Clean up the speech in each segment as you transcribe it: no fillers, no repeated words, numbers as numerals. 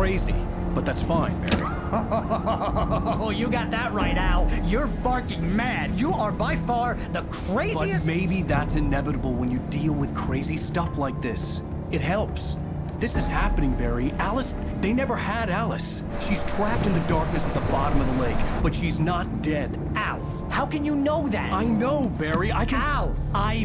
crazy, but that's fine, Barry. Oh, you got that right, Al. You're barking mad. You are by far the craziest... But maybe that's inevitable when you deal with crazy stuff like this. It helps. This is happening, Barry. Alice, they never had Alice. She's trapped in the darkness at the bottom of the lake, but she's not dead. Al, how can you know that? I know, Barry. I can... Al,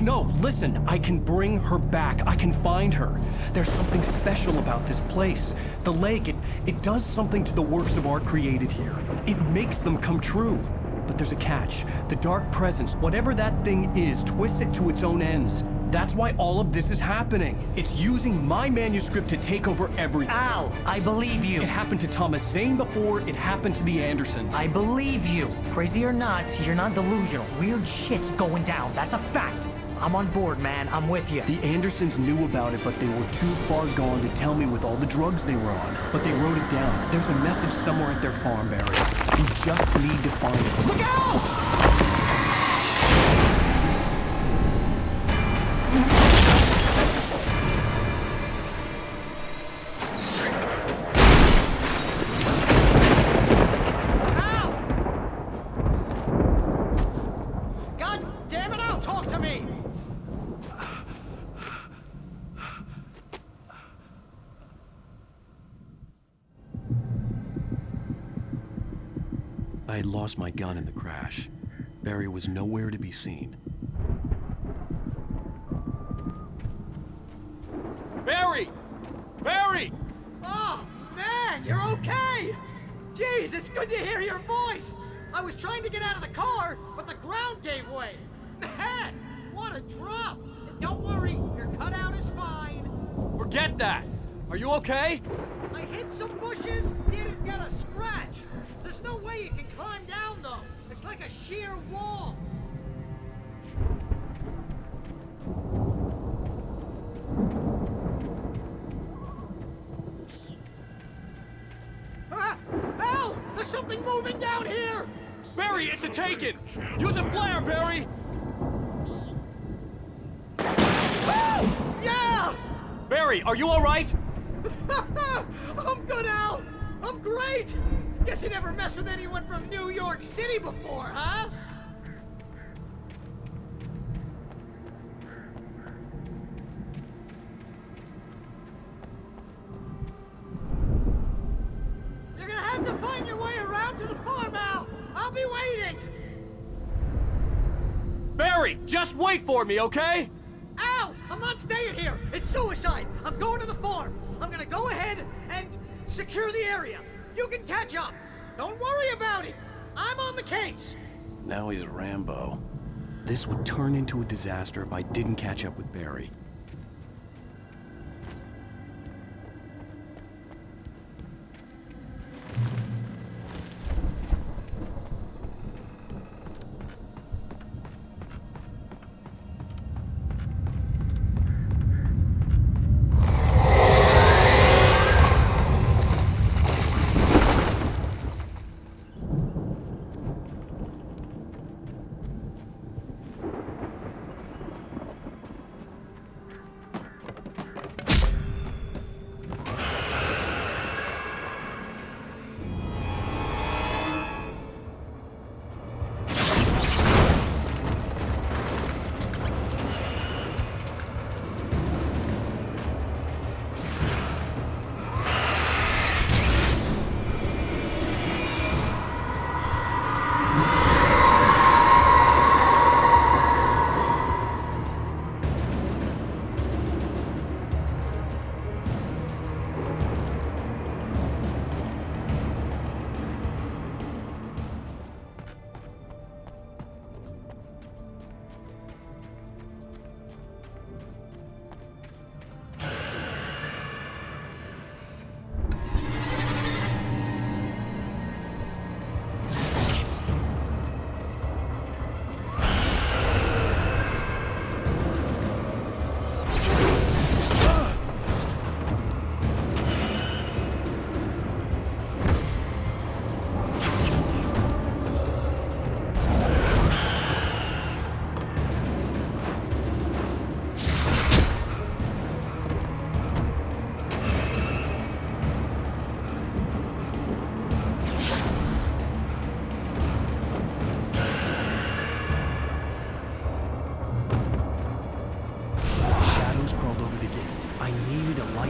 No, listen. I can bring her back. I can find her. There's something special about this place. The lake, it does something to the works of art created here. It makes them come true. But there's a catch. The dark presence, whatever that thing is, twists it to its own ends. That's why all of this is happening. It's using my manuscript to take over everything. Al, I believe you. It happened to Thomas Zane before, it happened to the Andersons. I believe you. Crazy or not, you're not delusional. Weird shit's going down. That's a fact. I'm on board, man. I'm with you. The Andersons knew about it, but they were too far gone to tell me with all the drugs they were on. But they wrote it down. There's a message somewhere at their farm, Barry. We just need to find it. Look out! I had lost my gun in the crash. Barry was nowhere to be seen. Barry! Barry! Oh, man, you're okay! Jeez, it's good to hear your voice! I was trying to get out of the car, but the ground gave way. Man, what a drop! And don't worry, your cutout is fine. Forget that! Are you okay? I hit some bushes, didn't get a scratch. There's no way you can climb down, though. It's like a sheer wall. Ah! Al! There's something moving down here! Barry, it's a taken! Use a flare, Barry! Oh! Yeah! Barry, are you alright? I'm good, Al! I'm great! Guess you never messed with anyone from New York City before, huh? You're gonna have to find your way around to the farm, Al! I'll be waiting! Barry, just wait for me, okay? Al! I'm not staying here! It's suicide! I'm going to the farm! I'm gonna go ahead and secure the area! You can catch up! Don't worry about it! I'm on the case! Now he's Rambo. This would turn into a disaster if I didn't catch up with Barry.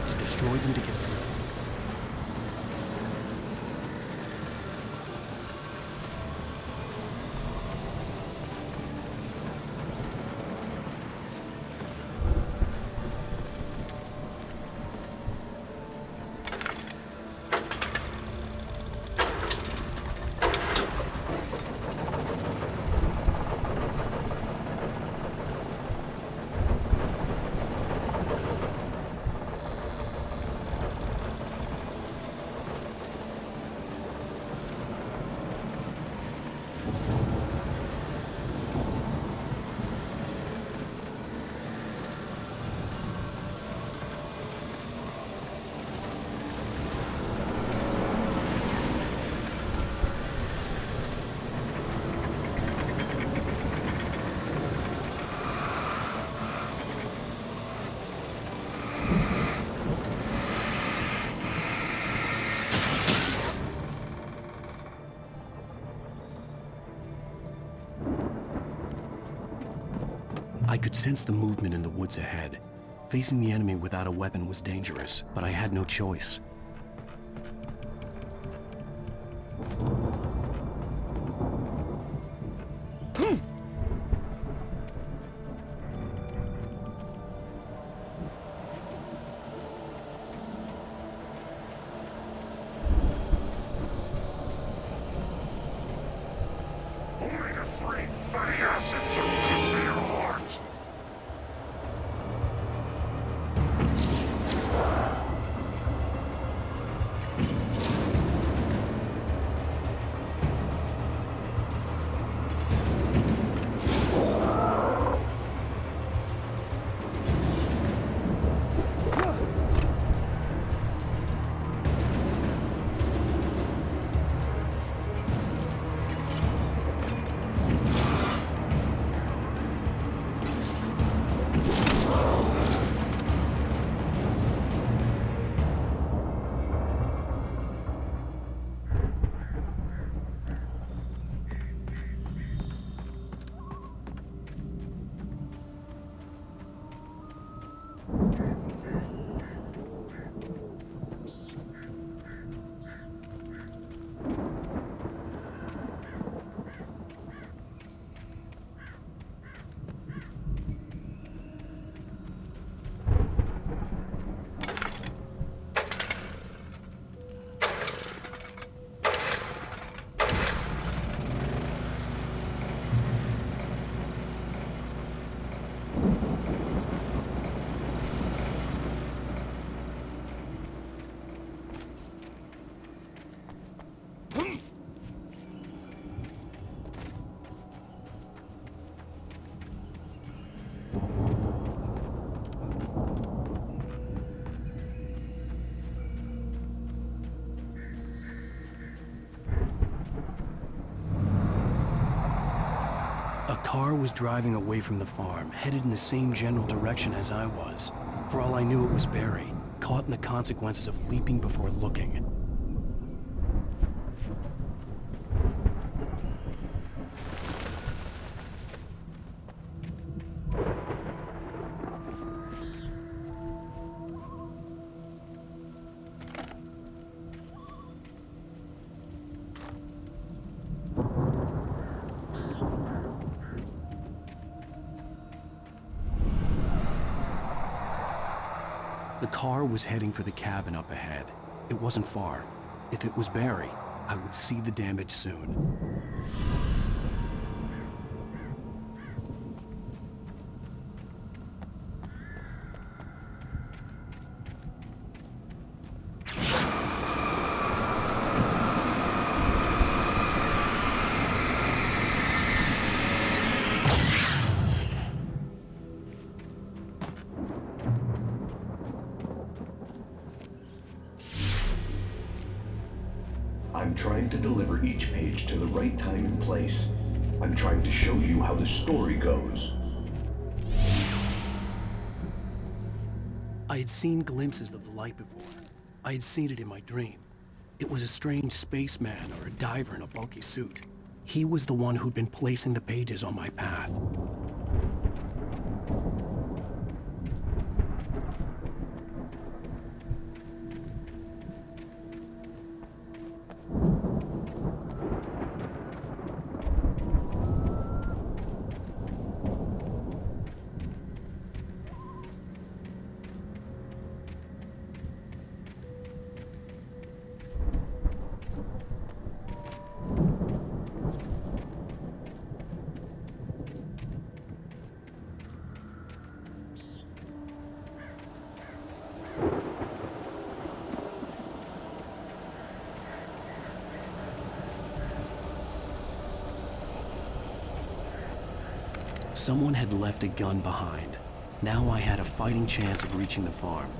had to destroy them to get through. I could sense the movement in the woods ahead. Facing the enemy without a weapon was dangerous, but I had no choice. Only a free fatty acids are good for your heart. A car was driving away from the farm, headed in the same general direction as I was. For all I knew, it was Barry, caught in the consequences of leaping before looking. The car was heading for the cabin up ahead. It wasn't far. If it was Barry, I would see the damage soon. I'm trying to deliver each page to the right time and place. I'm trying to show you how the story goes. I had seen glimpses of the light before. I had seen it in my dream. It was a strange spaceman or a diver in a bulky suit. He was the one who'd been placing the pages on my path. Someone had left a gun behind. Now I had a fighting chance of reaching the farm.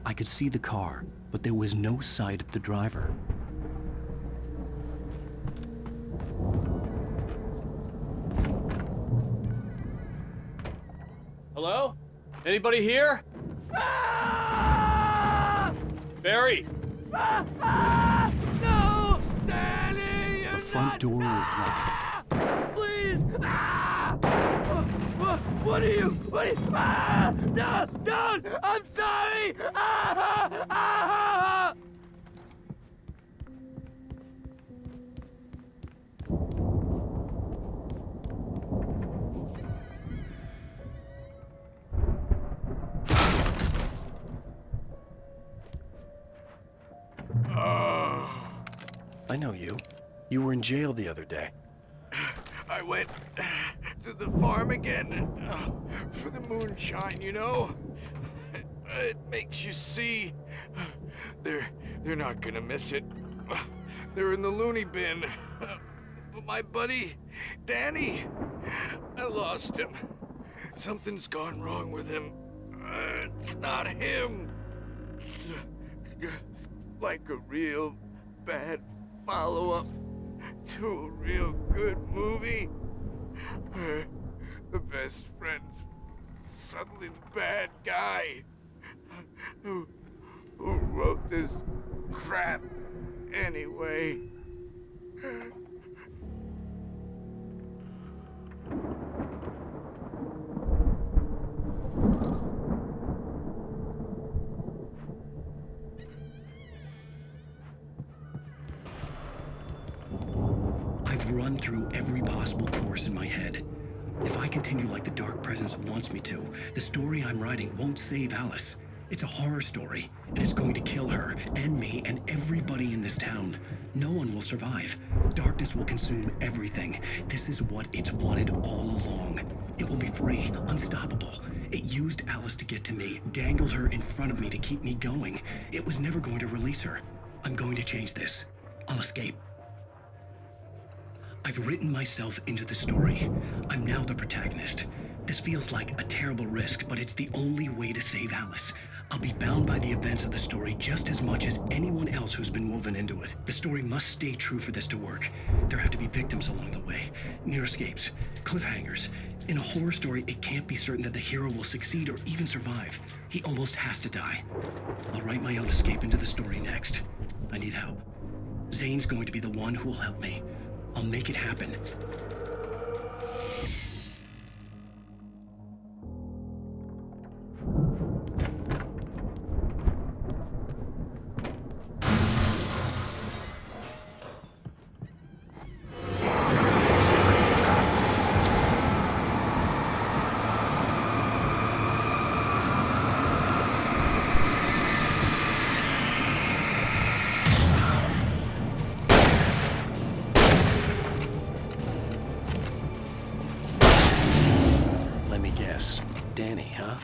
I could see the car, but there was no sight of the driver. Hello? Anybody here? Barry! No! Danny! The front door was locked. Please! What are you? What are you? No! Don't! I'm sorry! I know you. You were in jail the other day. I went to the farm again for the moonshine, you know? It makes you see. They're not gonna miss it. They're in the loony bin. But my buddy, Danny, I lost him. Something's gone wrong with him. It's not him. Like a real bad follow-up to a real good movie. The best friend's suddenly the bad guy. Who wrote this crap anyway? I've run through every possible course in my head. If I continue like the Dark Presence wants me to, the story I'm writing won't save Alice. It's a horror story, and it's going to kill her, and me, and everybody in this town. No one will survive. Darkness will consume everything. This is what it's wanted all along. It will be free, unstoppable. It used Alice to get to me, dangled her in front of me to keep me going. It was never going to release her. I'm going to change this. I'll escape. I've written myself into the story. I'm now the protagonist. This feels like a terrible risk, but it's the only way to save Alice. I'll be bound by the events of the story just as much as anyone else who's been woven into it. The story must stay true for this to work. There have to be victims along the way, near escapes, cliffhangers. In a horror story, it can't be certain that the hero will succeed or even survive. He almost has to die. I'll write my own escape into the story next. I need help. Zane's going to be the one who will help me. I'll make it happen. Let me guess. Danny, huh?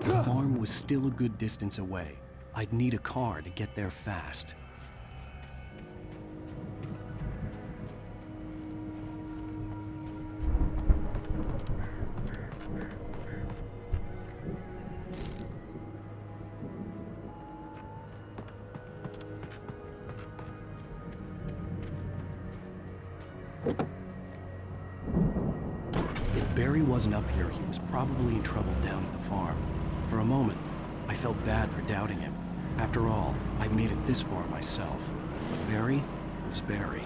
The farm was still a good distance away. I'd need a car to get there fast. If Barry wasn't up here, he was probably in trouble down at the farm. For a moment, I felt bad for doubting him. After all, I'd made it this far myself. But Barry was Barry.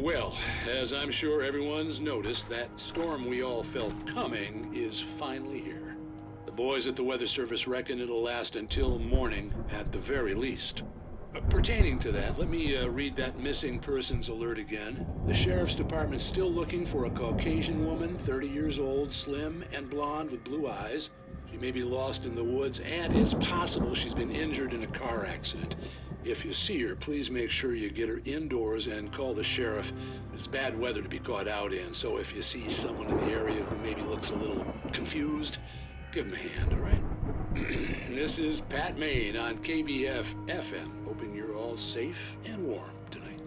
Well, as I'm sure everyone's noticed, that storm we all felt coming is finally here. The boys at the Weather Service reckon it'll last until morning at the very least. Pertaining to that, let me read that missing persons alert again. The Sheriff's Department's still looking for a Caucasian woman, 30 years old, slim and blonde with blue eyes. She may be lost in the woods, and it's possible she's been injured in a car accident. If you see her, please make sure you get her indoors and call the sheriff. It's bad weather to be caught out in, so if you see someone in the area who maybe looks a little confused, give him a hand, all right? This is Pat Maine on KBF FM, hoping you're all safe and warm tonight.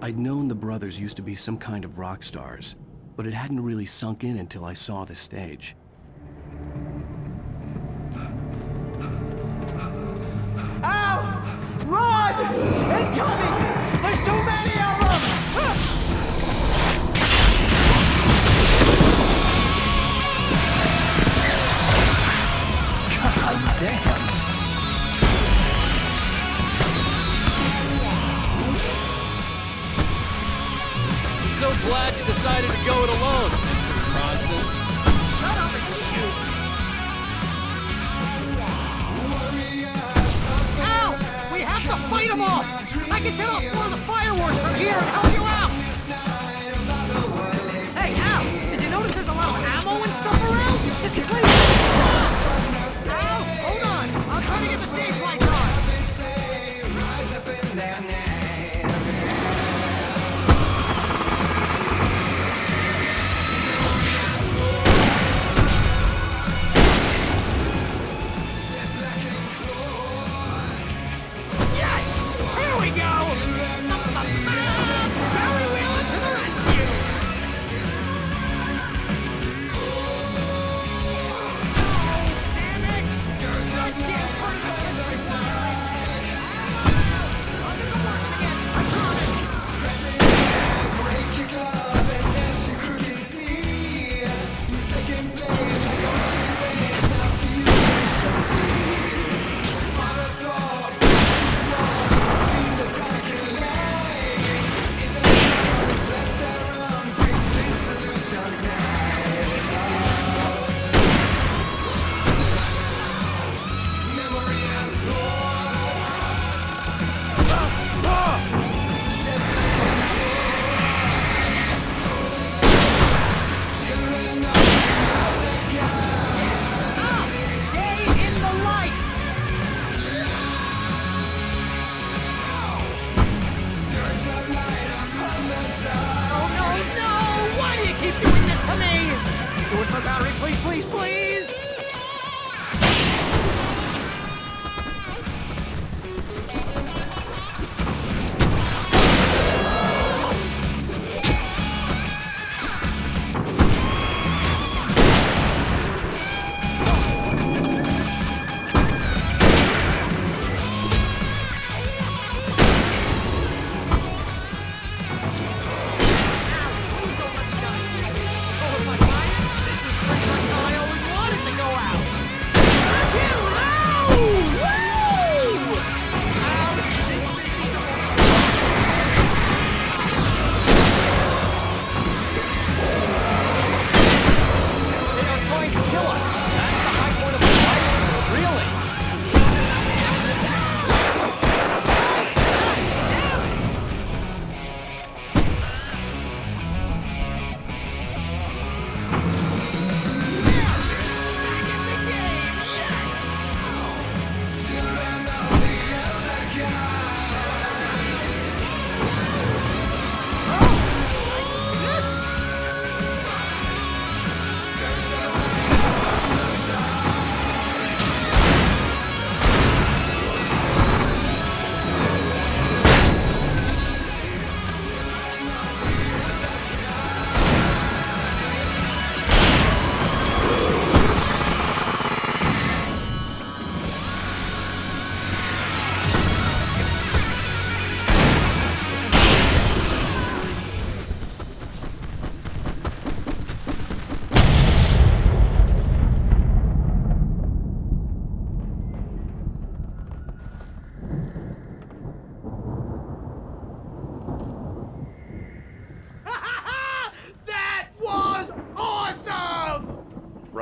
I'd known the brothers used to be some kind of rock stars, but it hadn't really sunk in until I saw the stage. Ow! Run! Incoming! There's too many of them! God damn! So glad you decided to go it alone, Mr. Bronson. Shut up and shoot! Ow! We have to fight them off! I can set off more of the fireworks from here and help you out! Hey, Al! Did you notice there's a lot of ammo and stuff around? Just please... Al! Hold on! I'll try to get the stage lights on!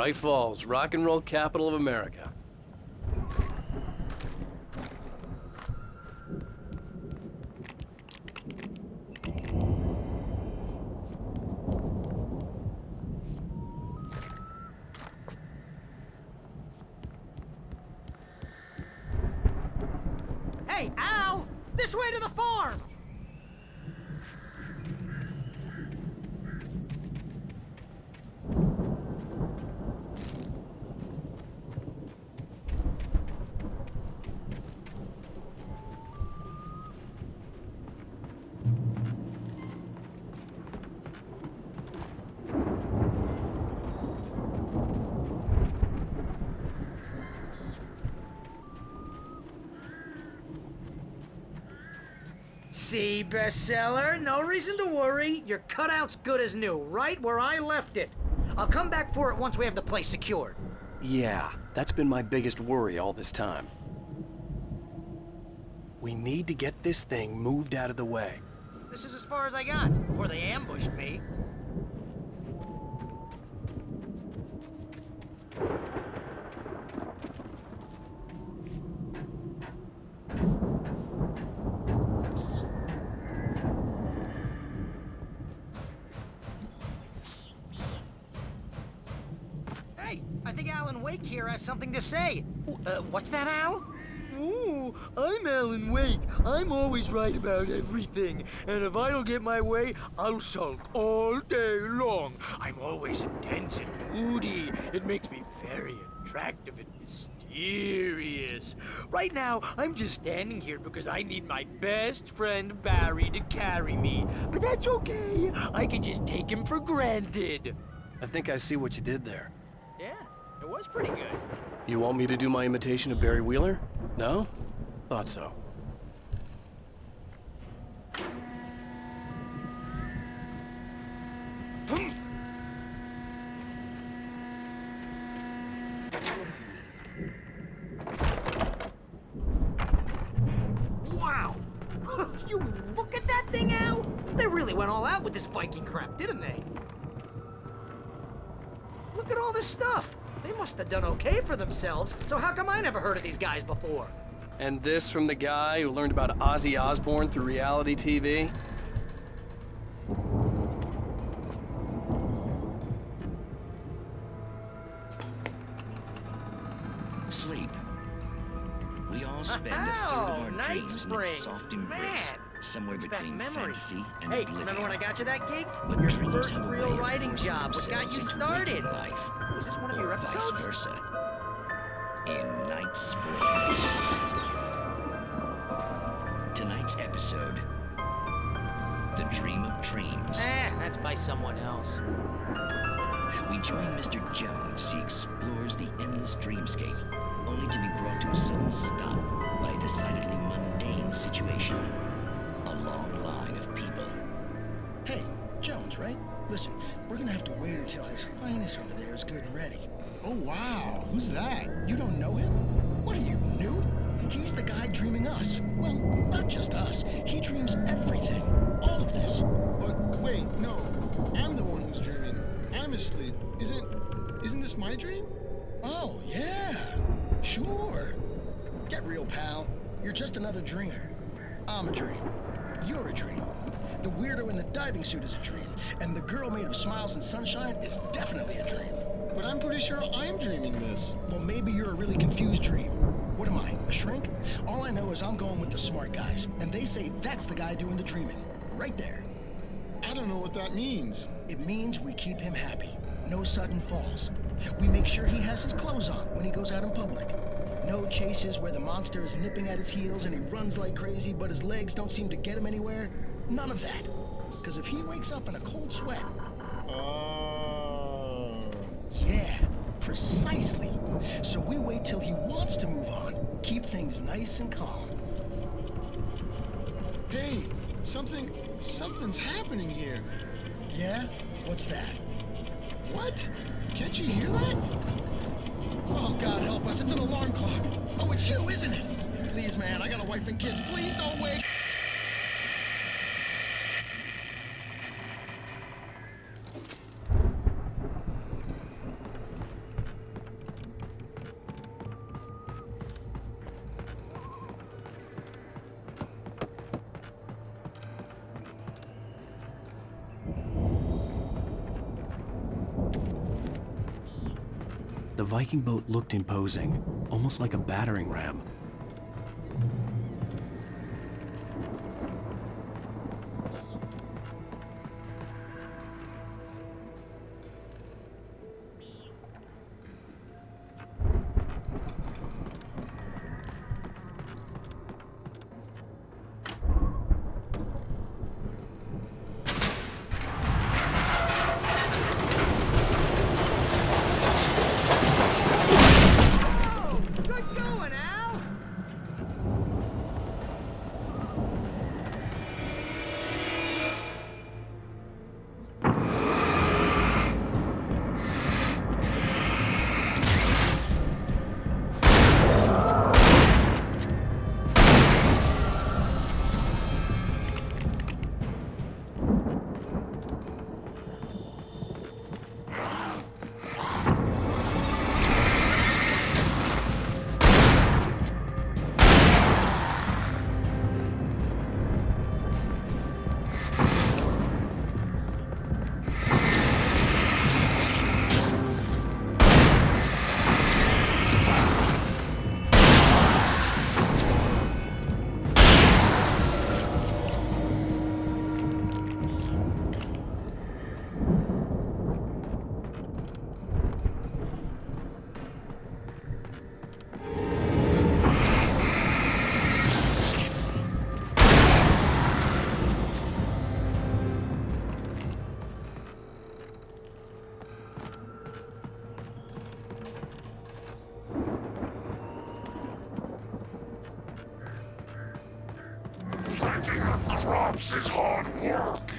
White Falls, rock and roll capital of America. Hey, Al! This way to the farm! See, bestseller? No reason to worry. Your cutout's good as new, right where I left it. I'll come back for it once we have the place secured. Yeah, that's been my biggest worry all this time. We need to get this thing moved out of the way. This is as far as I got before they ambushed me. Hey, I think Alan Wake here has something to say. What's that, Al? Ooh, I'm Alan Wake. I'm always right about everything. And if I don't get my way, I'll sulk all day long. I'm always intense and moody. It makes me very attractive and mysterious. Right now, I'm just standing here because I need my best friend Barry to carry me. But that's okay. I can just take him for granted. I think I see what you did there. Yeah, it was pretty good. You want me to do my imitation of Barry Wheeler? No? Thought so. Wow! You look at that thing, Al! They really went all out with this Viking crap, didn't they? Look at all this stuff. They must have done okay for themselves, so how come I never heard of these guys before? And this from the guy who learned about Ozzy Osbourne through reality TV? Sleep. We all spend a third of our Night dreams in its Springs. soft embrace, Man, somewhere brings back between memories. fantasy and Hey, oblivion. remember when I got you that gig? But Your dreams first have a way real of writing forcing job, what got you themselves into started? waking life, Was this one of your or vice episodes? versa. In Night Springs. Tonight's episode, The Dream of Dreams. That's by someone else. We join Mr. Jones as he explores the endless dreamscape, only to be brought to a sudden stop by a decidedly mundane situation. A long line of people. Hey, Jones, right? Listen, we're gonna have to wait until His Highness over there is good and ready. Oh, wow. Who's that? You don't know him? What are you, new? He's the guy dreaming us. Well, not just us. He dreams everything. All of this. But wait, no. I'm the one who's dreaming. I'm asleep. Isn't this my dream? Oh, yeah. Sure. Get real, pal. You're just another dreamer. I'm a dream. You're a dream. The weirdo in the diving suit is a dream. And the girl made of smiles and sunshine is definitely a dream. But I'm pretty sure I'm dreaming this. Well, maybe you're a really confused dream. What am I, a shrink? All I know is I'm going with the smart guys, and they say that's the guy doing the dreaming. Right there. I don't know what that means. It means we keep him happy. No sudden falls. We make sure he has his clothes on when he goes out in public. No chases where the monster is nipping at his heels and he runs like crazy, but his legs don't seem to get him anywhere. None of that. Because if he wakes up in a cold sweat... Oh. Yeah, precisely. So we wait till he wants to move on. Keep things nice and calm. Hey, something's happening here. Yeah? What's that? What? Can't you hear that? Oh, God help us, it's an alarm clock. Oh, it's you, isn't it? Please, man, I got a wife and kids. Please don't wake. Viking boat looked imposing, almost like a battering ram. Oh, good going, Al! Crops is hard work.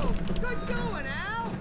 Oh, good going, Al!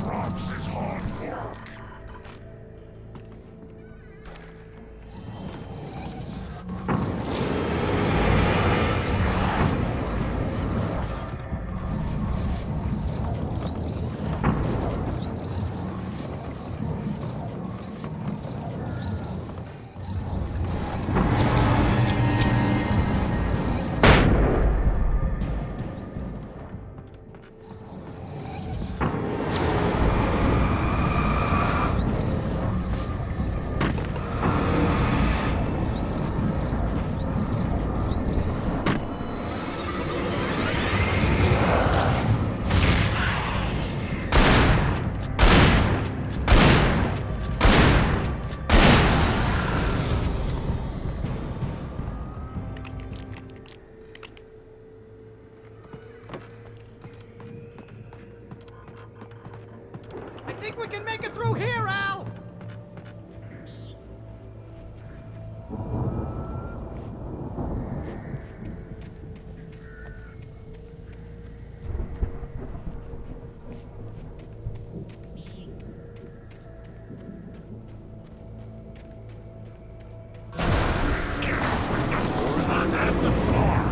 Crops is hard work. I think we can make it through here, Al! Stand at the floor.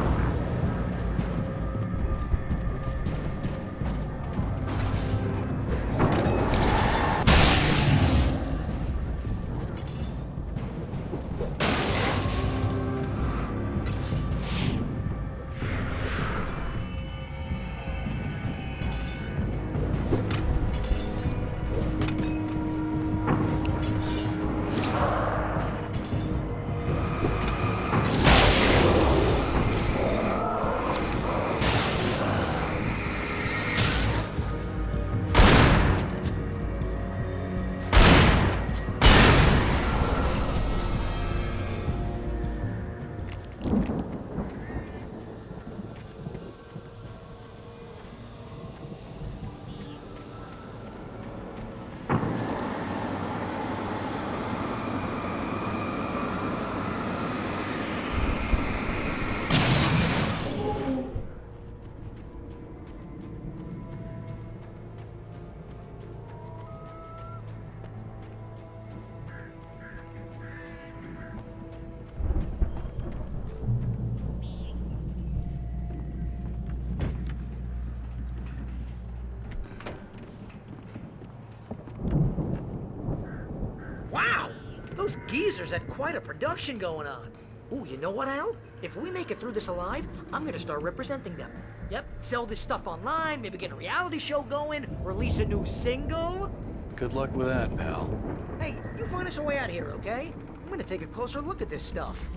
Wow! Those geezers had quite a production going on. Ooh, you know what, Al? If we make it through this alive, I'm gonna start representing them. Yep, sell this stuff online, maybe get a reality show going, release a new single. Good luck with that, pal. Hey, you find us a way out of here, okay? I'm gonna take a closer look at this stuff.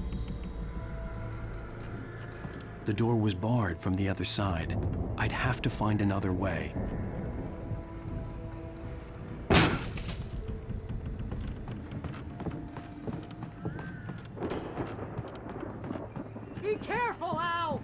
The door was barred from the other side. I'd have to find another way. Be careful, Al!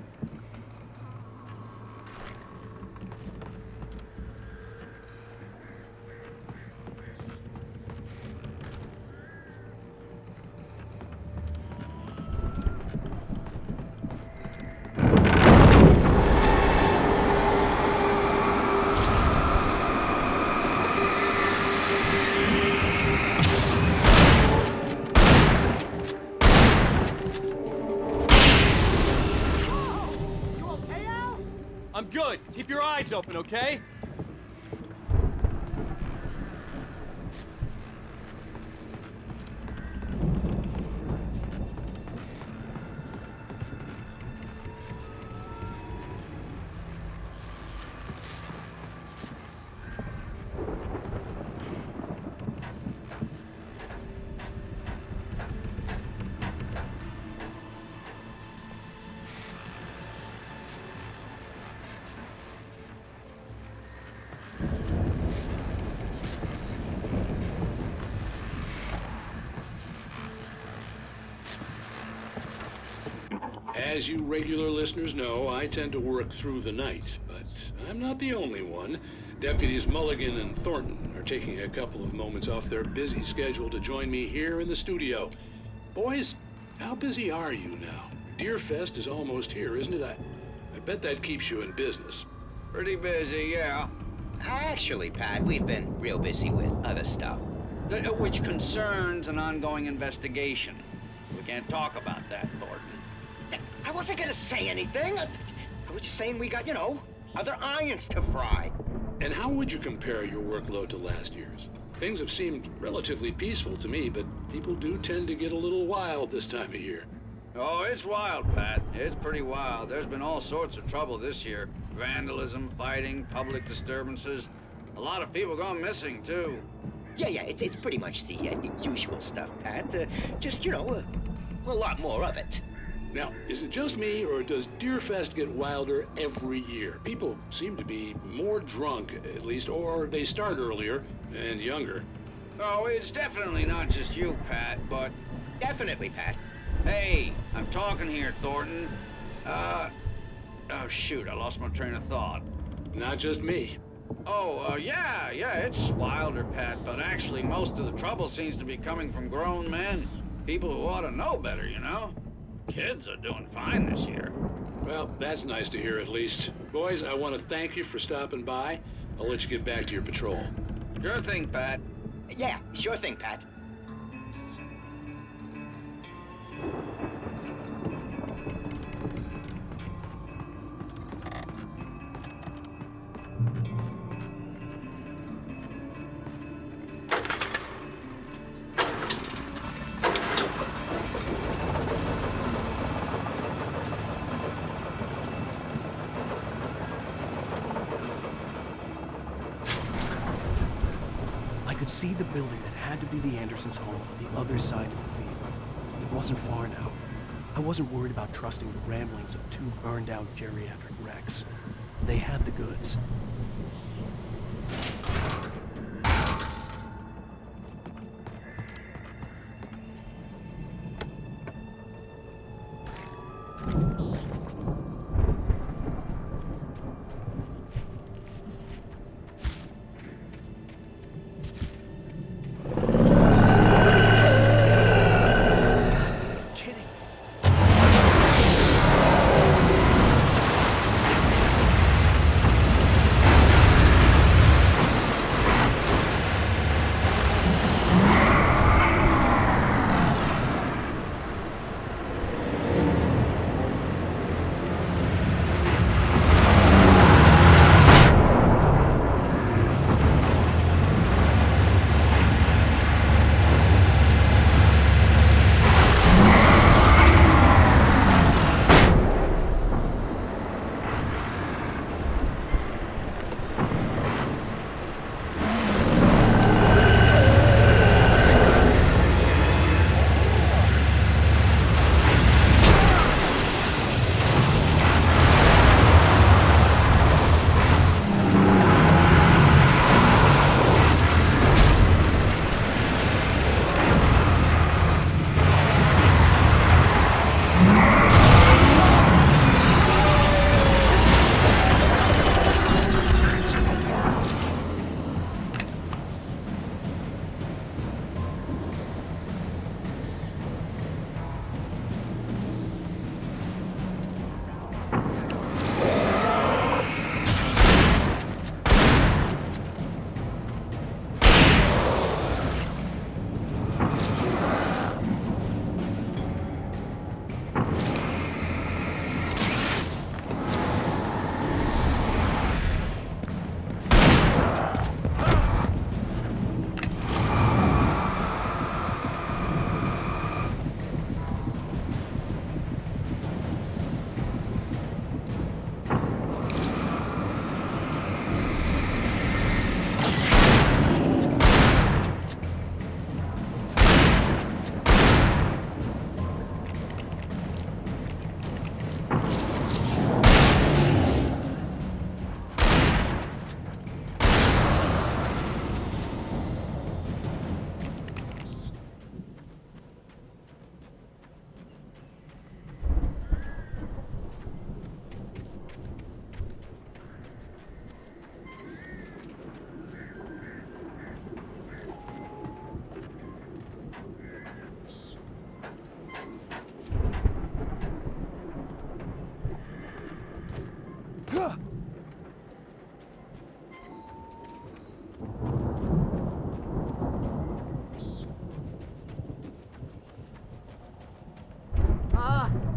I'm good. Keep your eyes open, okay? As you regular listeners know, I tend to work through the night, but I'm not the only one. Deputies Mulligan and Thornton are taking a couple of moments off their busy schedule to join me here in the studio. Boys, how busy are you now? Deerfest is almost here, isn't it? I bet that keeps you in business. Pretty busy, yeah. Actually, Pat, we've been real busy with other stuff. Which concerns an ongoing investigation. We can't talk about that, Thornton. I wasn't gonna say anything. I was just saying we got, you know, other irons to fry. And how would you compare your workload to last year's? Things have seemed relatively peaceful to me, but people do tend to get a little wild this time of year. Oh, it's wild, Pat. It's pretty wild. There's been all sorts of trouble this year. Vandalism, fighting, public disturbances. A lot of people gone missing, too. Yeah, it's pretty much the usual stuff, Pat. Just, you know, a lot more of it. Now, is it just me, or does Deerfest get wilder every year? People seem to be more drunk, at least, or they start earlier and younger. Oh, it's definitely not just you, Pat, but... Definitely, Pat. Hey, I'm talking here, Thornton. Oh, shoot, I lost my train of thought. Not just me. Oh, yeah, it's wilder, Pat, but actually most of the trouble seems to be coming from grown men. People who ought to know better, you know? Kids are doing fine this year. Well, that's nice to hear at least. Boys, I want to thank you for stopping by. I'll let you get back to your patrol. Sure thing, Pat. Yeah, sure thing, Pat. could see the building that had to be the Andersons' home on the other side of the field. It wasn't far now. I wasn't worried about trusting the ramblings of two burned-out geriatric wrecks. They had the goods.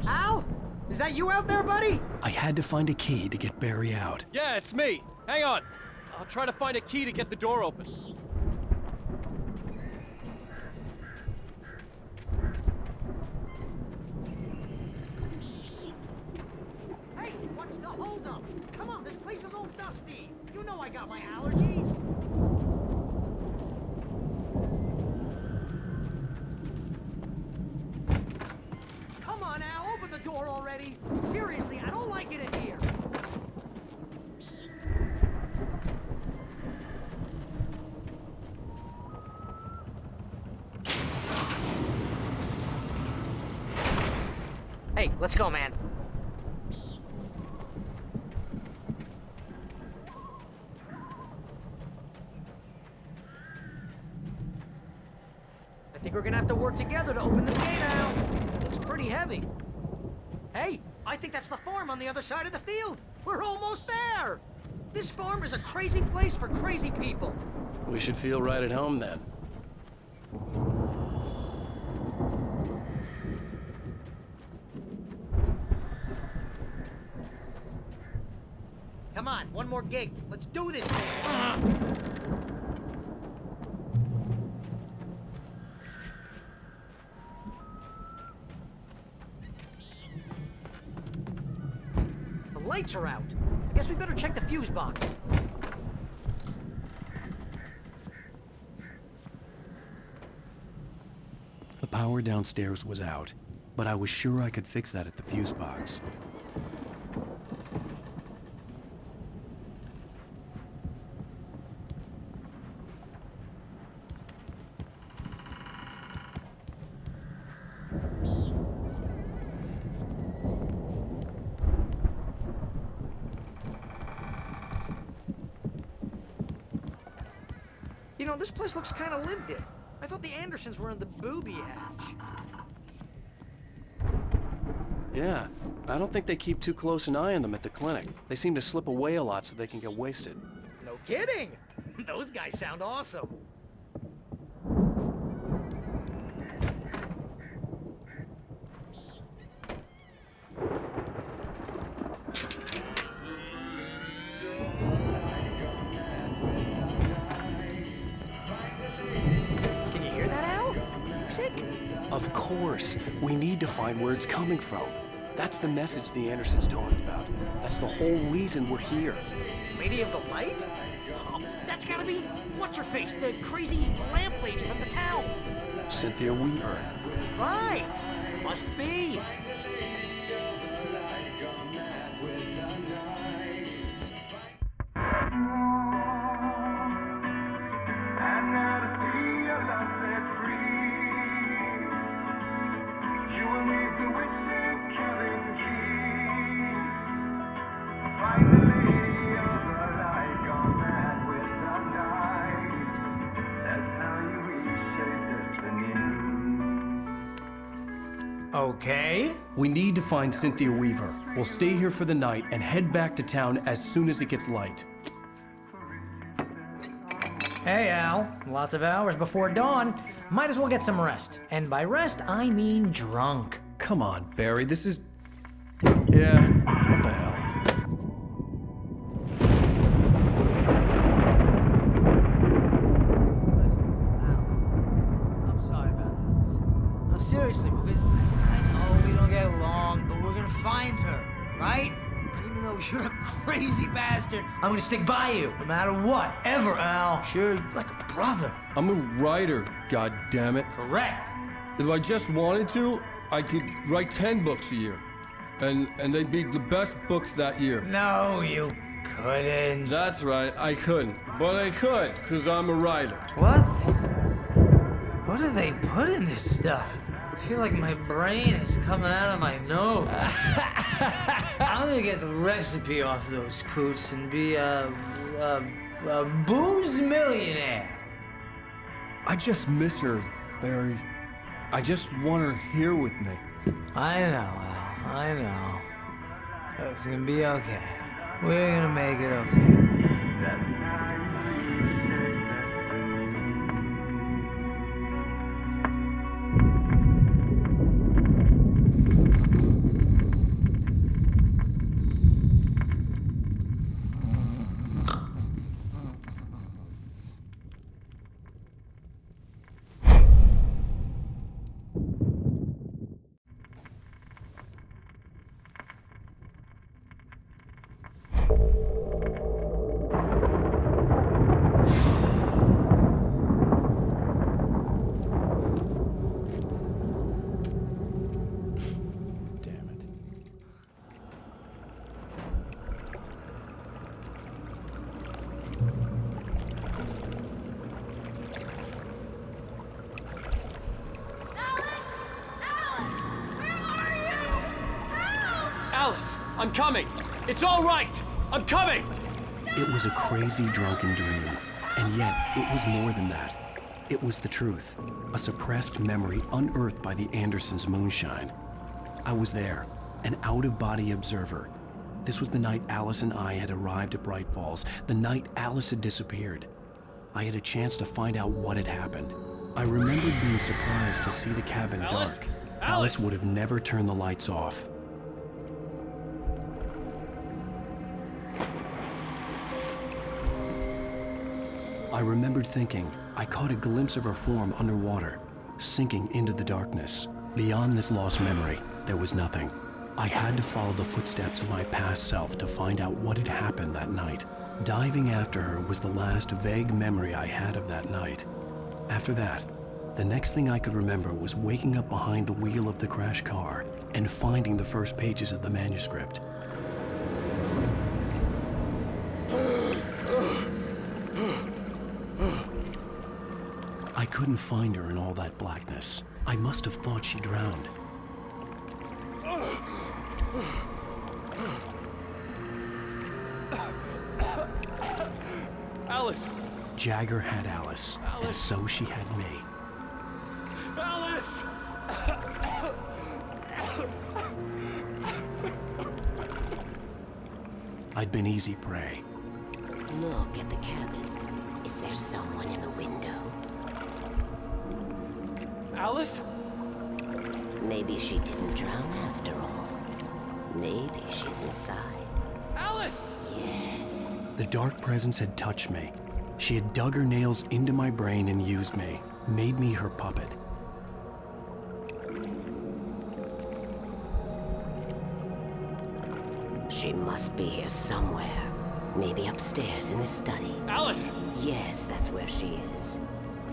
Al? Is that you out there, buddy? I had to find a key to get Barry out. Yeah, it's me. Hang on. I'll try to find a key to get the door open. Hey, what's the holdup? Come on, this place is all dusty. You know I got my allergies. Come on, Al, open the door already. Seriously, I don't like it in here. Hey, let's go, man. I think we're gonna have to work together to open this gate, Al. It's pretty heavy. Hey, I think that's the farm on the other side of the field. We're almost there. This farm is a crazy place for crazy people. We should feel right at home then. Come on, one more gate. Let's do this thing. The lights are out. I guess we better check the fuse box. power downstairs was out, but I was sure I could fix that at the fuse box. You know, this place looks kind of lived in. I thought the Andersons were in the booby hatch. Yeah, I don't think they keep too close an eye on them at the clinic. They seem to slip away a lot so they can get wasted. No kidding! Those guys sound awesome. Can you hear that, Al? Music? Of course, we need to find where it's coming from. That's the message the Andersons talked about. That's the whole reason we're here. Lady of the Light? Oh, that's gotta be what's-her-face, the crazy lamp lady from the town. Cynthia Weaver. Right! Must be. Okay. We need to find Cynthia Weaver. We'll stay here for the night and head back to town as soon as it gets light. Hey, Al. Lots of hours before dawn. Might as well get some rest. And by rest, I mean drunk. Come on, Barry, this is... Yeah, what the hell? I'm sorry about this. No, seriously, because I know we don't get along, but we're gonna find her, right? And even though you're a crazy bastard, I'm gonna stick by you, no matter what, ever, Al. Sure, like a brother. I'm a writer, goddammit. Correct. If I just wanted to, I could write 10 books a year. And they'd be the best books that year. No, you couldn't. That's right, I couldn't. But I could, because I'm a writer. What? What do they put in this stuff? I feel like my brain is coming out of my nose. I'm gonna get the recipe off those coots and be a booze millionaire. I just miss her, Barry. I just want her here with me. I know, Al. I know. It's gonna be okay. We're gonna make it okay. Alice, I'm coming! It's all right! I'm coming! It was a crazy drunken dream, and yet it was more than that. It was the truth, a suppressed memory unearthed by the Andersons' moonshine. I was there, an out-of-body observer. This was the night Alice and I had arrived at Bright Falls, the night Alice had disappeared. I had a chance to find out what had happened. I remembered being surprised to see the cabin dark. Alice would have never turned the lights off. I remembered thinking I caught a glimpse of her form underwater, sinking into the darkness. Beyond this lost memory, there was nothing. I had to follow the footsteps of my past self to find out what had happened that night. Diving after her was the last vague memory I had of that night. After that, The next thing I could remember was waking up behind the wheel of the crash car and finding the first pages of the manuscript. I couldn't find her in all that blackness. I must have thought she drowned. Alice! Jagger had Alice, and so she had me. Alice! I'd been easy prey. Look at the cabin. Is there someone in the window? Alice? Maybe she didn't drown after all. Maybe she's inside. Alice! Yes. The dark presence had touched me. She had dug her nails into my brain and used me, made me her puppet. She must be here somewhere. Maybe upstairs in the study. Alice! Yes, that's where she is.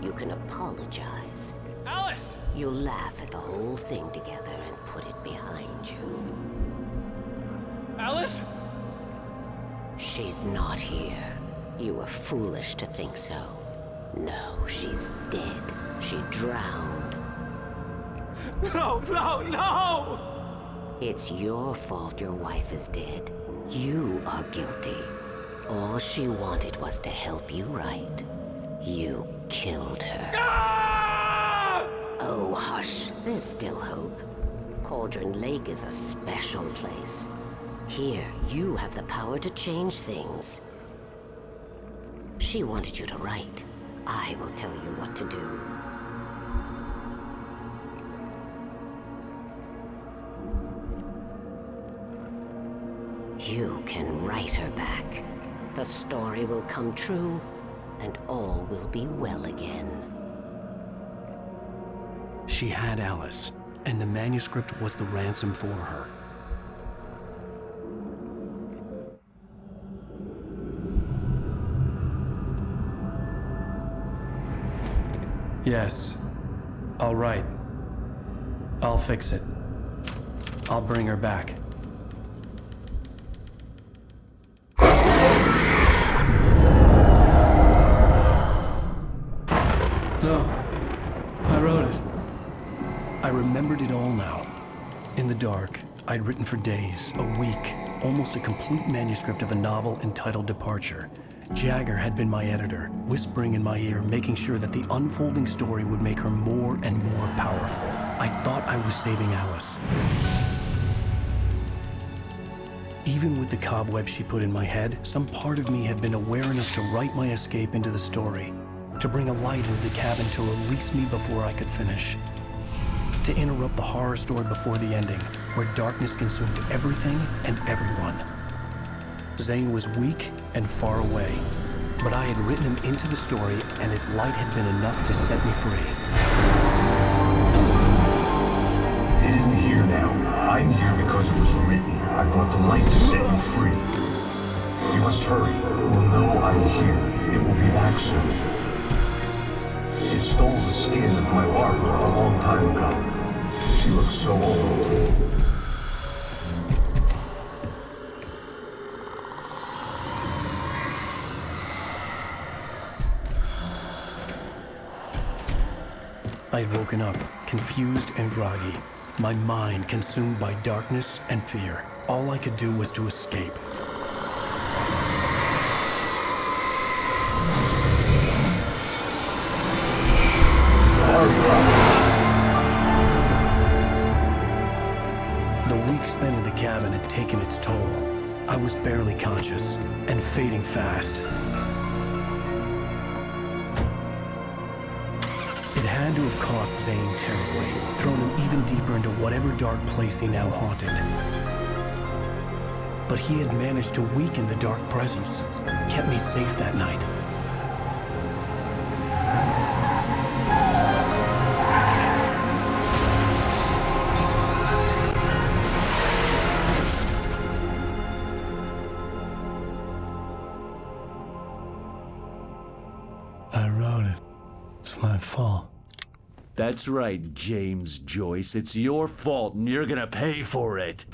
You can apologize. Alice! You'll laugh at the whole thing together and put it behind you. Alice? She's not here. You were foolish to think so. No, she's dead. She drowned. No, no, no! It's your fault your wife is dead. You are guilty. All she wanted was to help you right. You killed her. Ah! Oh, hush. There's still hope. Cauldron Lake is a special place. Here, you have the power to change things. She wanted you to write. I will tell you what to do. You can write her back. The story will come true, and all will be well again. She had Alice, and the manuscript was the ransom for her. Yes. I'll write. I'll fix it. I'll bring her back. No. I wrote it. I remembered it all now. In the dark, I'd written for days, a week, almost a complete manuscript of a novel entitled Departure. Jagger had been my editor, whispering in my ear, making sure that the unfolding story would make her more and more powerful. I thought I was saving Alice. Even with the cobweb she put in my head, some part of me had been aware enough to write my escape into the story, to bring a light into the cabin to release me before I could finish, to interrupt the horror story before the ending, where darkness consumed everything and everyone. Zane was weak and far away, but I had written him into the story, and his light had been enough to set me free. It isn't here now. I'm here because it was written. I brought the light to set you free. You must hurry. It will know I'm here. It will be back soon. It stole the skin of my Barbara a long time ago. She looks so old. I had woken up, confused and groggy, my mind consumed by darkness and fear. All I could do was to escape. The week spent in the cabin had taken its toll. I was barely conscious, and fading fast. It had to have cost Zane terribly, thrown him even deeper into whatever dark place he now haunted. But he had managed to weaken the dark presence, kept me safe that night. I wrote it. It's my fault. That's right, James Joyce. It's your fault, and you're gonna pay for it.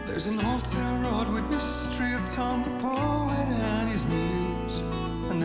There's an old town road with mystery of Tom the poet and his muse.